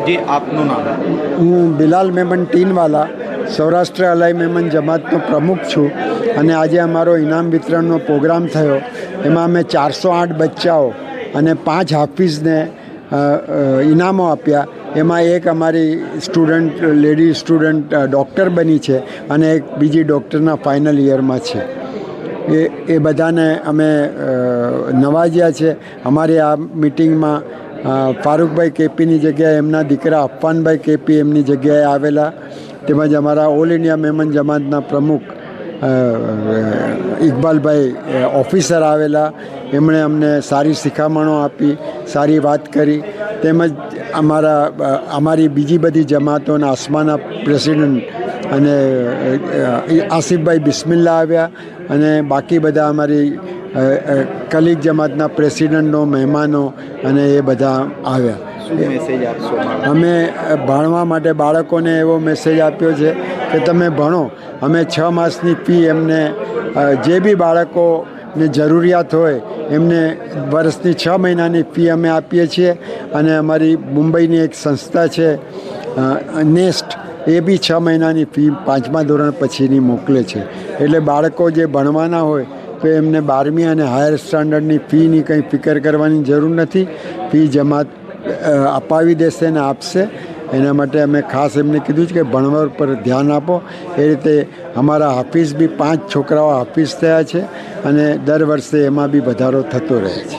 જી, આપનું નામ? હું બિલાલ મેમન ટીનવાલા સૌરાષ્ટ્ર અલાઈ મેમન જમાતનો પ્રમુખ છું અને આજે અમારો ઇનામ વિતરણનો પ્રોગ્રામ થયો. એમાં અમે 408 બચ્ચાઓ અને 5 હાફિઝને ઇનામો આપ્યા. એમાં એક અમારી સ્ટુડન્ટ લેડી સ્ટુડન્ટ ડૉક્ટર બની છે અને એક બીજી ડૉક્ટરના ફાઇનલ યરમાં છે. એ બધાને અમે નવાજ્યા છે. અમારી આ મિટિંગમાં ફારૂકભાઈ કેપીની જગ્યાએ એમના દીકરા અફવાનભાઈ કેપી એમની જગ્યાએ આવેલા, તેમજ અમારા ઓલ ઇન્ડિયા મેમન જમાતના પ્રમુખ ઇકબાલભાઈ ઓફિસર આવેલા. એમણે અમને સારી શિખામણો આપી, સારી વાત કરી. તેમજ અમારી બીજી બધી જમાતોના આસમાના પ્રેસિડન્ટ અને આસિફભાઈ બિસ્મિલ્લા આવ્યા અને બાકી બધા અમારી કલીગ જમાતના પ્રેસિડન્ટો, મહેમાનો અને એ બધા આવ્યા. શું મેસેજ આપશો? અમે ભણવા માટે બાળકોને એવો મેસેજ આપ્યો છે કે તમે ભણો. અમે 6 માસની ફી એમને, જે બી બાળકોને જરૂરિયાત હોય એમને વર્ષની 6 મહિનાની ફી અમે આપીએ છીએ. અને અમારી મુંબઈની એક સંસ્થા છે નેસ્ટ, એ બી 6 મહિનાની ફી 5મા ધોરણ પછીની મોકલે છે. એટલે બાળકો જે ભણવાના હોય તો એમને 12મી અને હાયર સ્ટાન્ડર્ડની ફીની કંઈ ફિકર કરવાની જરૂર નથી. ફી જમાત અપાવી દેશે ને આપશે. એના માટે અમે ખાસ એમને કીધું છે કે ભણવા પર ધ્યાન આપો. એ રીતે અમારા હાફિઝ બી 5 છોકરાઓ હાફિઝ થયા છે અને દર વર્ષે એમાં બી વધારો થતો રહે છે.